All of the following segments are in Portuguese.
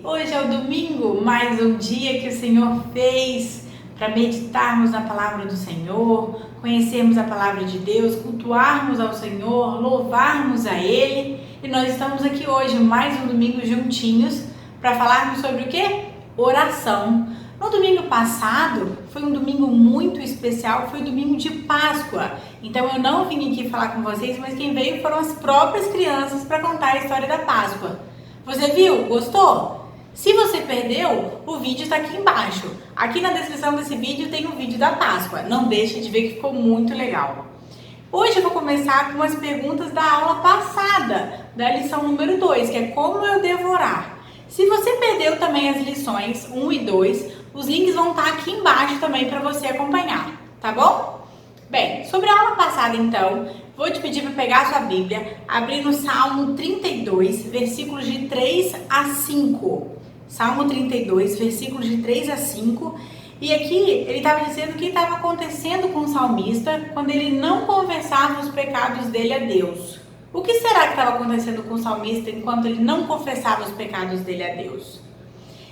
Hoje é o domingo, mais um dia que o Senhor fez para meditarmos na palavra do Senhor, conhecermos a palavra de Deus, cultuarmos ao Senhor, louvarmos a Ele. E nós estamos aqui hoje, mais um domingo juntinhos, para falarmos sobre o quê? Oração. No domingo passado, foi um domingo muito especial, foi o domingo de Páscoa. Então eu não vim aqui falar com vocês, mas quem veio foram as próprias crianças para contar a história da Páscoa. Você viu? Gostou? Se você perdeu, o vídeo está aqui embaixo. Aqui na descrição desse vídeo tem o vídeo da Páscoa. Não deixe de ver que ficou muito legal. Hoje eu vou começar com as perguntas da aula passada, da lição número 2, que é como eu devo orar. Se você perdeu também as lições 1 e 2, os links vão estar aqui embaixo também para você acompanhar, tá bom? Bem, sobre a aula passada então, vou te pedir para pegar a sua Bíblia, abrir no Salmo 32, versículos de 3 a 5. Salmo 32, versículos de 3 a 5. E aqui ele estava dizendo o que estava acontecendo com o salmista quando ele não confessava os pecados dele a Deus. O que será que estava acontecendo com o salmista enquanto ele não confessava os pecados dele a Deus?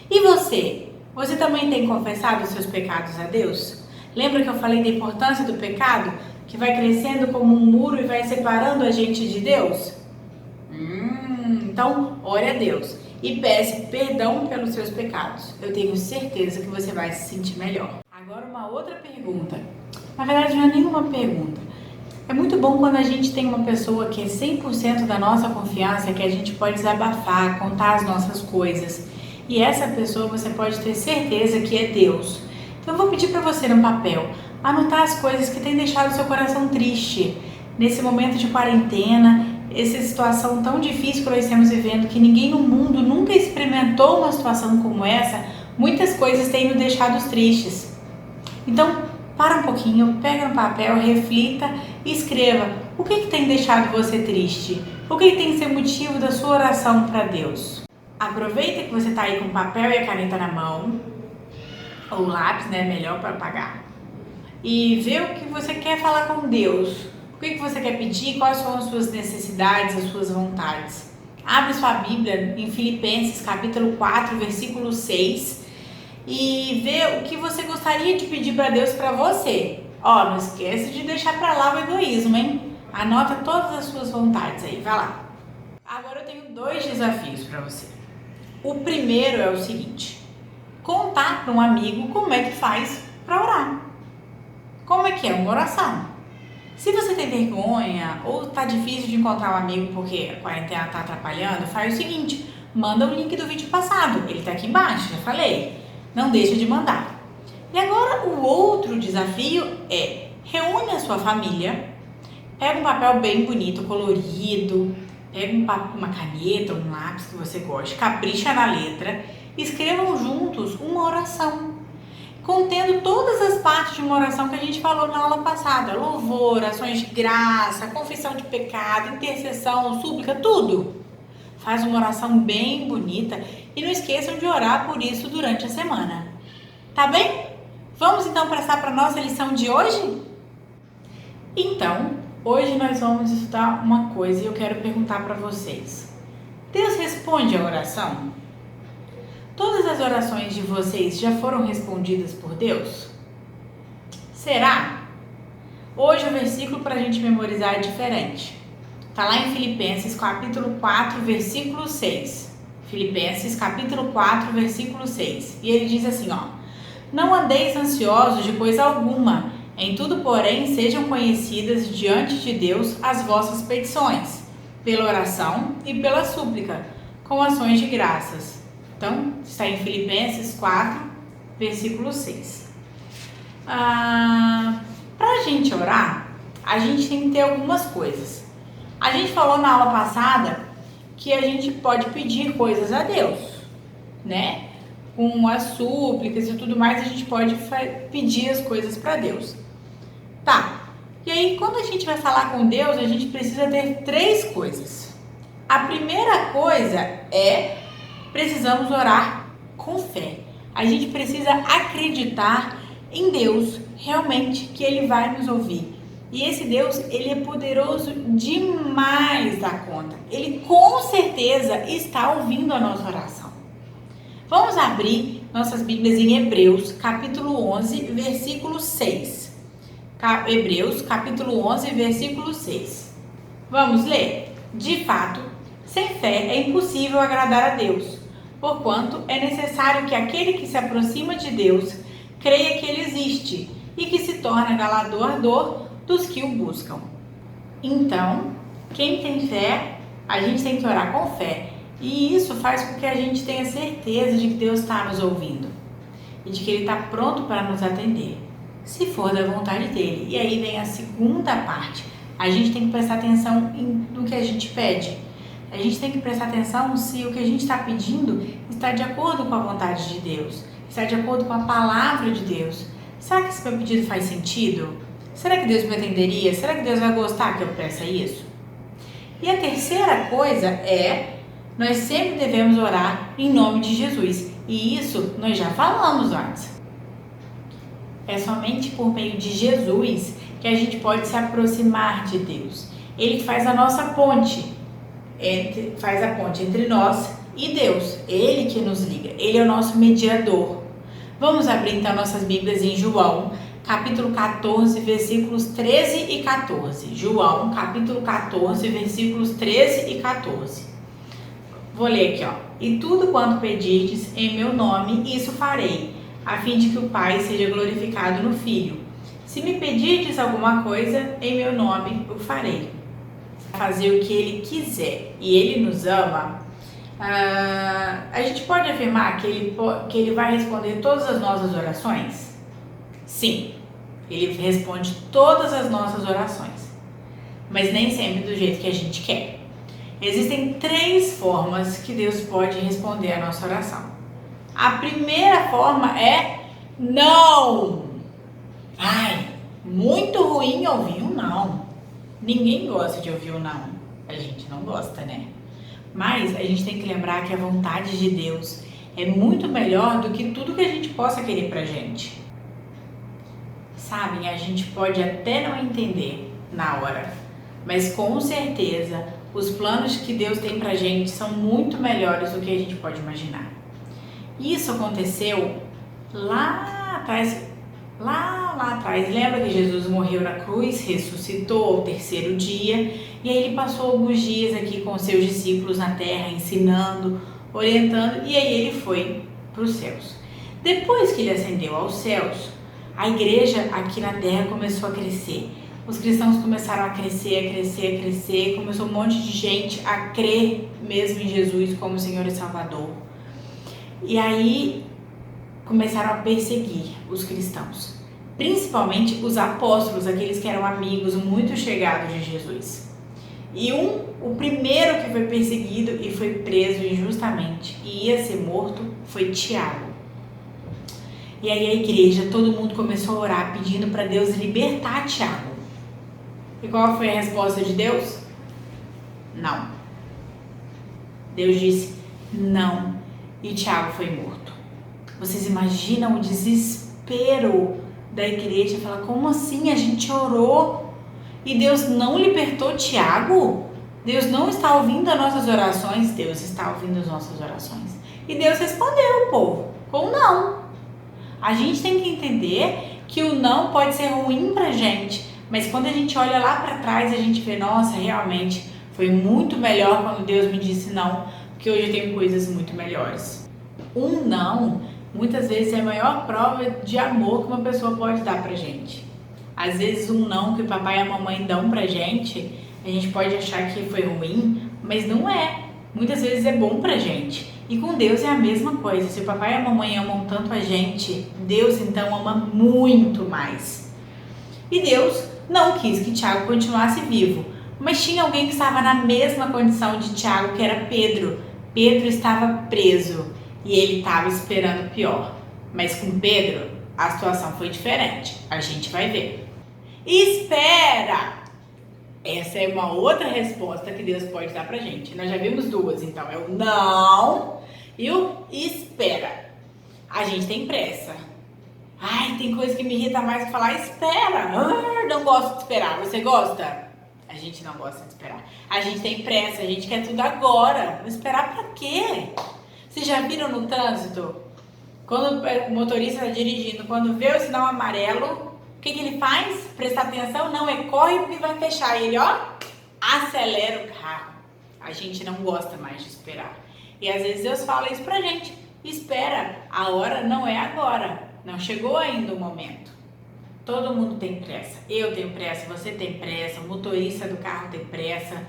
E você? Você também tem confessado os seus pecados a Deus? Lembra que eu falei da importância do pecado? Que vai crescendo como um muro e vai separando a gente de Deus? Então, ore a Deus e peça perdão pelos seus pecados. Eu tenho certeza que você vai se sentir melhor. Agora uma outra pergunta. Na verdade, não é nenhuma pergunta. É muito bom quando a gente tem uma pessoa que é 100% da nossa confiança, que a gente pode desabafar, contar as nossas coisas. E essa pessoa você pode ter certeza que é Deus. Então eu vou pedir para você no papel anotar as coisas que têm deixado o seu coração triste. Nesse momento de quarentena, essa situação tão difícil que nós estamos vivendo, que ninguém no mundo nunca experimentou uma situação como essa, muitas coisas têm nos deixado tristes. Então, para um pouquinho, pega no papel, reflita e escreva o que tem deixado você triste, o que tem que ser motivo da sua oração para Deus. Aproveita que você está aí com o papel e a caneta na mão, ou lápis, né, melhor para apagar, e vê o que você quer falar com Deus. O que você quer pedir? Quais são as suas necessidades, as suas vontades? Abre sua Bíblia em Filipenses capítulo 4, versículo 6 e vê o que você gostaria de pedir para Deus para você. Ó, não esquece de deixar para lá o egoísmo, hein? Anota todas as suas vontades aí, vai lá. Agora eu tenho 2 desafios para você. O primeiro é o seguinte: contar para um amigo como é que faz para orar. Como é que é uma oração? Se você tem vergonha ou tá difícil de encontrar um amigo porque a quarentena tá atrapalhando, faz o seguinte: manda o link do vídeo passado, ele tá aqui embaixo, já falei. Não deixa de mandar. E agora o outro desafio é: reúne a sua família, pega um papel bem bonito, colorido, pega uma caneta, um lápis que você goste, capricha na letra, escrevam juntos uma oração, contendo todas as partes de uma oração que a gente falou na aula passada: louvor, ações de graça, confissão de pecado, intercessão, súplica, tudo. Faz uma oração bem bonita e não esqueçam de orar por isso durante a semana. Tá bem? Vamos então passar para a nossa lição de hoje? Então, hoje nós vamos estudar uma coisa e eu quero perguntar para vocês: Deus responde a oração? Todas as orações de vocês já foram respondidas por Deus? Será? Hoje o versículo para a gente memorizar é diferente. Está lá em Filipenses capítulo 4, versículo 6. Filipenses capítulo 4, versículo 6. E ele diz assim, ó: não andeis ansiosos de coisa alguma, em tudo, porém, sejam conhecidas diante de Deus as vossas petições, pela oração e pela súplica, com ações de graças. Então, está em Filipenses 4, versículo 6. Para a gente orar, a gente tem que ter algumas coisas. A gente falou na aula passada que a gente pode pedir coisas a Deus, né? Com as súplicas e tudo mais, a gente pode pedir as coisas para Deus. Tá, e aí quando a gente vai falar com Deus, a gente precisa ter 3 coisas. A primeira coisa é: precisamos orar com fé. A gente precisa acreditar em Deus, realmente, que Ele vai nos ouvir. E esse Deus, Ele é poderoso demais da conta. Ele com certeza está ouvindo a nossa oração. Vamos abrir nossas Bíblias em Hebreus, capítulo 11, versículo 6. Hebreus, capítulo 11, versículo 6. Vamos ler? De fato, sem fé é impossível agradar a Deus, porquanto é necessário que aquele que se aproxima de Deus creia que Ele existe e que se torna galardoador dos que o buscam. Então, quem tem fé, a gente tem que orar com fé. E isso faz com que a gente tenha certeza de que Deus está nos ouvindo e de que Ele está pronto para nos atender, se for da vontade dEle. E aí vem a segunda parte. A gente tem que prestar atenção no que a gente pede. A gente tem que prestar atenção se o que a gente está pedindo está de acordo com a vontade de Deus, está de acordo com a palavra de Deus. Será que esse meu pedido faz sentido? Será que Deus me atenderia? Será que Deus vai gostar que eu peça isso? E a terceira coisa é, nós sempre devemos orar em nome de Jesus. E isso nós já falamos antes. É somente por meio de Jesus que a gente pode se aproximar de Deus. Ele faz a nossa ponte, faz a ponte entre nós e Deus. Ele que nos liga, Ele é o nosso mediador. Vamos abrir então nossas Bíblias em João, capítulo 14, versículos 13 e 14. João, capítulo 14, versículos 13 e 14. Vou ler aqui, ó. E tudo quanto pedirdes em meu nome, isso farei, a fim de que o Pai seja glorificado no Filho. Se me pedirdes alguma coisa em meu nome, eu farei. Fazer o que Ele quiser e Ele nos ama, a gente pode afirmar que ele vai responder todas as nossas orações? Sim, Ele responde todas as nossas orações, mas nem sempre do jeito que a gente quer. Existem 3 formas que Deus pode responder a nossa oração. A primeira forma é não. Ai, muito ruim ouvir um não. Ninguém gosta de ouvir um não. A gente não gosta, né? Mas a gente tem que lembrar que a vontade de Deus é muito melhor do que tudo que a gente possa querer pra gente. Sabem, a gente pode até não entender na hora, mas com certeza os planos que Deus tem pra gente são muito melhores do que a gente pode imaginar. Isso aconteceu lá atrás. Lembra que Jesus morreu na cruz, ressuscitou ao 3º dia, e aí ele passou alguns dias aqui com seus discípulos na terra, ensinando, orientando, e aí ele foi para os céus. Depois que ele ascendeu aos céus, a igreja aqui na terra começou a crescer. Os cristãos começaram a crescer, começou um monte de gente a crer mesmo em Jesus como Senhor e Salvador. E aí começaram a perseguir os cristãos, principalmente os apóstolos, aqueles que eram amigos muito chegados de Jesus. E o primeiro que foi perseguido e foi preso injustamente e ia ser morto foi Tiago. E aí a igreja, todo mundo começou a orar pedindo para Deus libertar Tiago. E qual foi a resposta de Deus? Não. Deus disse não, e Tiago foi morto. Vocês imaginam o desespero da igreja? Fala, como assim? A gente orou e Deus não libertou Tiago? Deus não está ouvindo as nossas orações? Deus está ouvindo as nossas orações. E Deus respondeu o povo com não. A gente tem que entender que o não pode ser ruim pra gente, mas quando a gente olha lá para trás, a gente vê, nossa, realmente foi muito melhor quando Deus me disse não, porque hoje eu tenho coisas muito melhores. Um não, muitas vezes, é a maior prova de amor que uma pessoa pode dar pra gente. Às vezes um não que o papai e a mamãe dão pra gente, a gente pode achar que foi ruim, mas não é. Muitas vezes é bom pra gente. E com Deus é a mesma coisa. Se o papai e a mamãe amam tanto a gente, Deus então ama muito mais. E Deus não quis que Tiago continuasse vivo, mas tinha alguém que estava na mesma condição de Tiago, que era Pedro. Pedro estava preso e ele estava esperando o pior. Mas com Pedro, a situação foi diferente. A gente vai ver. Espera! Essa é uma outra resposta que Deus pode dar pra gente. Nós já vimos 2, então. É o não e o espera. A gente tem pressa. Ai, tem coisa que me irrita mais que falar espera. Não gosto de esperar. Você gosta? A gente não gosta de esperar. A gente tem pressa, a gente quer tudo agora. Esperar pra quê? Vocês já viram no trânsito? Quando o motorista está dirigindo, quando vê o sinal amarelo, o que ele faz? Prestar atenção? Não, corre porque vai fechar. Ele, acelera o carro. A gente não gosta mais de esperar. E às vezes Deus fala isso pra gente. Espera, a hora não é agora. Não chegou ainda o momento. Todo mundo tem pressa. Eu tenho pressa, você tem pressa, o motorista do carro tem pressa.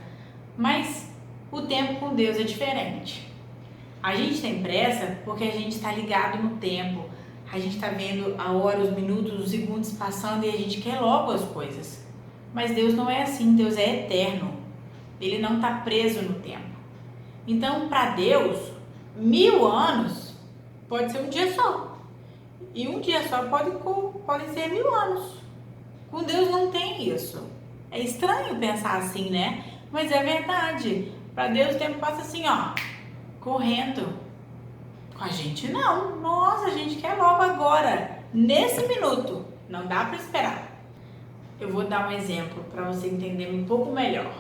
Mas o tempo com Deus é diferente. A gente tem pressa porque a gente está ligado no tempo. A gente está vendo a hora, os minutos, os segundos passando e a gente quer logo as coisas. Mas Deus não é assim, Deus é eterno. Ele não está preso no tempo. Então, para Deus, 1000 anos pode ser um dia só. E um dia só pode ser 1000 anos. Com Deus não tem isso. É estranho pensar assim, né? Mas é verdade. Para Deus o tempo passa assim, correndo. Com a gente não. Nossa, a gente quer logo agora. Nesse minuto. Não dá para esperar. Eu vou dar um exemplo para você entender um pouco melhor.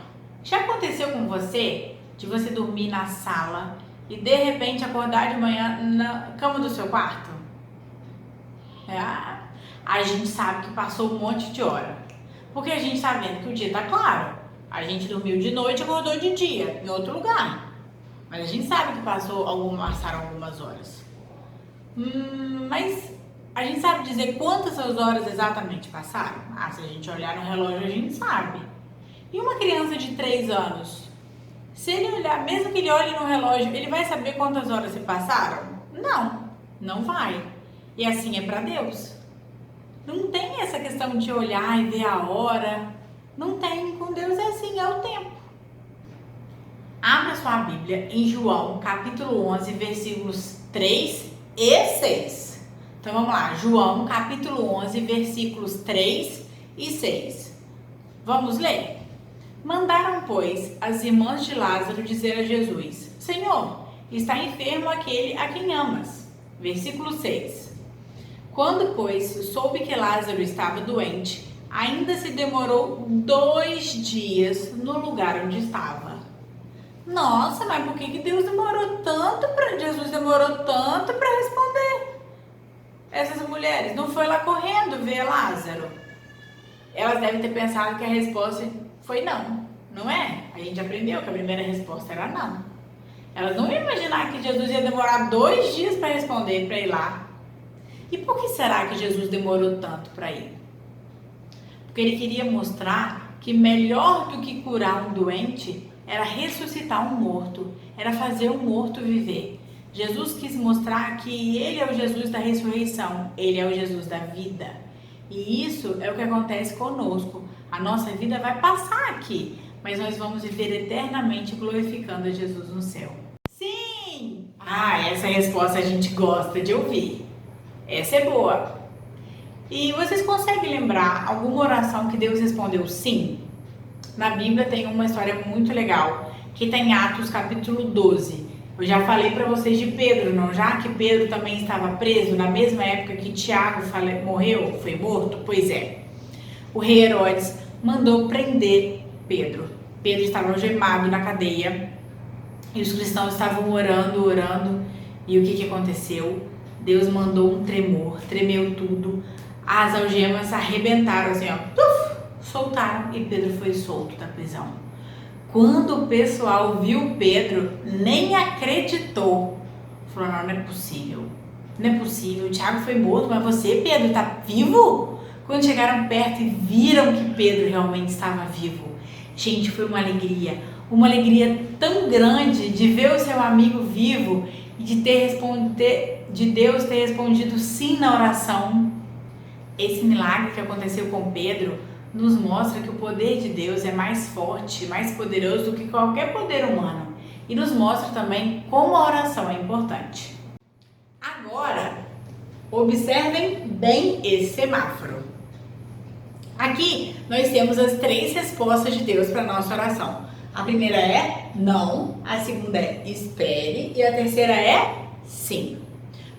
Já aconteceu com você de você dormir na sala e de repente acordar de manhã na cama do seu quarto? A gente sabe que passou um monte de hora. Porque a gente tá vendo que o dia tá claro. A gente dormiu de noite e acordou de dia, em outro lugar. Mas a gente sabe que passaram algumas horas. Mas a gente sabe dizer quantas horas exatamente passaram? Se a gente olhar no relógio, a gente sabe. E uma criança de 3 anos? Se ele olhar, mesmo que ele olhe no relógio, ele vai saber quantas horas se passaram? Não, não vai. E assim é para Deus. Não tem essa questão de olhar e ver a hora. Não tem. Com Deus é assim, é o tempo. Abra sua Bíblia em João, capítulo 11, versículos 3 e 6. Então vamos lá, João, capítulo 11, versículos 3 e 6. Vamos ler? Mandaram, pois, as irmãs de Lázaro dizer a Jesus: Senhor, está enfermo aquele a quem amas. Versículo 6. Quando, pois, soube que Lázaro estava doente, ainda se demorou 2 dias no lugar onde estava. Nossa, mas por que Deus demorou tanto Jesus demorou tanto para responder? Essas mulheres não foi lá correndo ver Lázaro. Elas devem ter pensado que a resposta foi não, não é? A gente aprendeu que a primeira resposta era não. Elas não iam imaginar que Jesus ia demorar 2 dias para responder, para ir lá. E por que será que Jesus demorou tanto para ir? Porque ele queria mostrar que melhor do que curar um doente era ressuscitar um morto, era fazer o morto viver. Jesus quis mostrar que ele é o Jesus da ressurreição, ele é o Jesus da vida. E isso é o que acontece conosco. A nossa vida vai passar aqui, mas nós vamos viver eternamente glorificando a Jesus no céu. Sim! Essa resposta a gente gosta de ouvir. Essa é boa. E vocês conseguem lembrar alguma oração que Deus respondeu sim? Na Bíblia tem uma história muito legal, que está em Atos capítulo 12. Eu já falei para vocês de Pedro, não? Já que Pedro também estava preso na mesma época que Tiago morreu, foi morto? Pois é. O rei Herodes mandou prender Pedro. Pedro estava algemado na cadeia e os cristãos estavam orando. E o que aconteceu? Deus mandou um tremor, tremeu tudo. As algemas arrebentaram assim, soltaram e Pedro foi solto da prisão. Quando o pessoal viu Pedro, nem acreditou. Falou, não é possível. Não é possível, o Tiago foi morto, mas você, Pedro, está vivo? Quando chegaram perto e viram que Pedro realmente estava vivo, gente, foi uma alegria tão grande de ver o seu amigo vivo e de Deus ter respondido sim na oração. Esse milagre que aconteceu com Pedro nos mostra que o poder de Deus é mais forte, mais poderoso do que qualquer poder humano. E nos mostra também como a oração é importante. Agora, observem bem esse semáforo. Aqui nós temos as 3 respostas de Deus para a nossa oração. A primeira é não, a segunda é espere e a terceira é sim.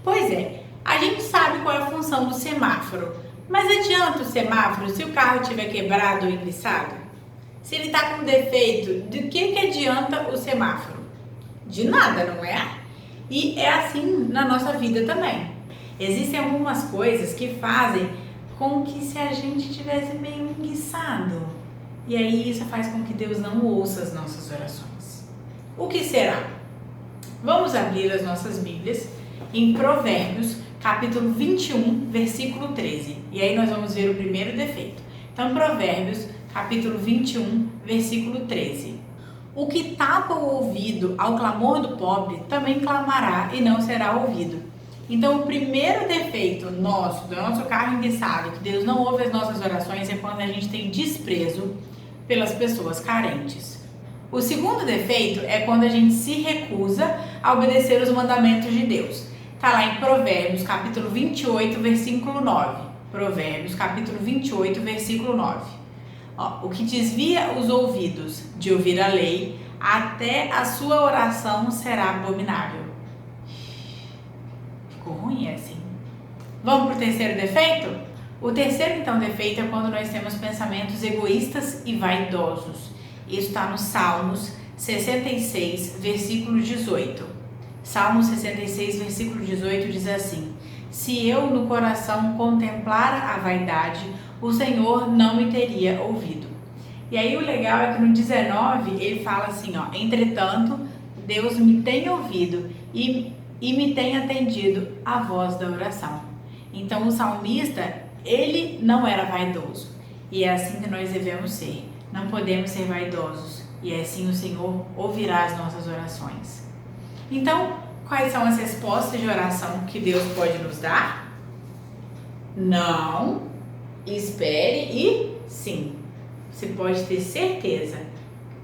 Pois é, a gente sabe qual é a função do semáforo. Mas adianta o semáforo se o carro estiver quebrado ou enguiçado? Se ele está com defeito, de que adianta o semáforo? De nada, não é? E é assim na nossa vida também. Existem algumas coisas que fazem com que se a gente tivesse meio enguiçado. E aí isso faz com que Deus não ouça as nossas orações. O que será? Vamos abrir as nossas Bíblias em Provérbios, capítulo 21, versículo 13. E aí nós vamos ver o primeiro defeito. Então, Provérbios, capítulo 21, versículo 13. O que tapa o ouvido ao clamor do pobre, também clamará e não será ouvido. Então, o primeiro defeito nosso, do nosso carro enguiçado, que Deus não ouve as nossas orações, é quando a gente tem desprezo pelas pessoas carentes. O segundo defeito é quando a gente se recusa a obedecer os mandamentos de Deus. Está lá em Provérbios, capítulo 28, versículo 9. Provérbios, capítulo 28, versículo 9. O que desvia os ouvidos de ouvir a lei, até a sua oração será abominável. Ficou ruim assim. Vamos para o terceiro defeito? O terceiro, então, defeito é quando nós temos pensamentos egoístas e vaidosos. Isso está no Salmos 66, versículo 18. Salmos 66, versículo 18 diz assim: se eu no coração contemplara a vaidade, o Senhor não me teria ouvido. E aí o legal é que no 19 ele fala assim, entretanto, Deus me tem ouvido e me tem atendido a voz da oração. Então o salmista, ele não era vaidoso. E é assim que nós devemos ser. Não podemos ser vaidosos. E assim o Senhor ouvirá as nossas orações. Então, quais são as respostas de oração que Deus pode nos dar? Não, espere e sim. Você pode ter certeza.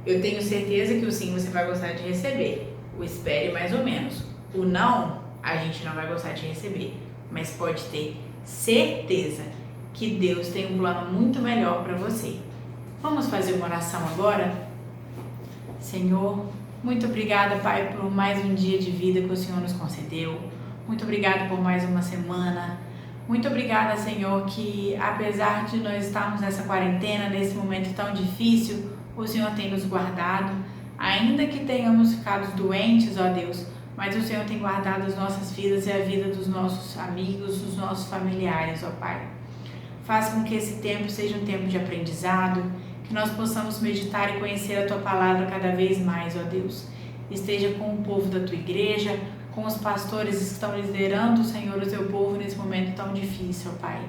Eu tenho certeza que o sim você vai gostar de receber. O espere mais ou menos. O não, a gente não vai gostar de receber. Mas pode ter certeza que Deus tem um plano muito melhor para você. Vamos fazer uma oração agora? Senhor, muito obrigada, Pai, por mais um dia de vida que o Senhor nos concedeu. Muito obrigada por mais uma semana. Muito obrigada, Senhor, que apesar de nós estarmos nessa quarentena, nesse momento tão difícil, o Senhor tem nos guardado. Ainda que tenhamos ficado doentes, ó Deus, mas o Senhor tem guardado as nossas vidas e a vida dos nossos amigos, dos nossos familiares, ó Pai. Faça com que esse tempo seja um tempo de aprendizado, que nós possamos meditar e conhecer a Tua Palavra cada vez mais, ó Deus. Esteja com o povo da Tua igreja, com os pastores que estão liderando, Senhor, o Teu povo nesse momento tão difícil, ó Pai.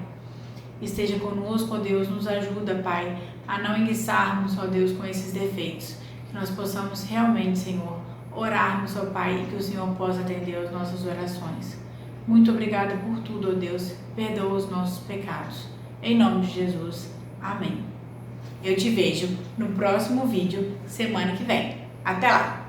Esteja conosco, ó Deus, nos ajuda, Pai, a não enguiçarmos, ó Deus, com esses defeitos. Que nós possamos realmente, Senhor, orarmos, ó Pai, e que o Senhor possa atender às nossas orações. Muito obrigada por tudo, ó Deus. Perdoa os nossos pecados. Em nome de Jesus. Amém. Eu te vejo no próximo vídeo semana que vem. Até lá!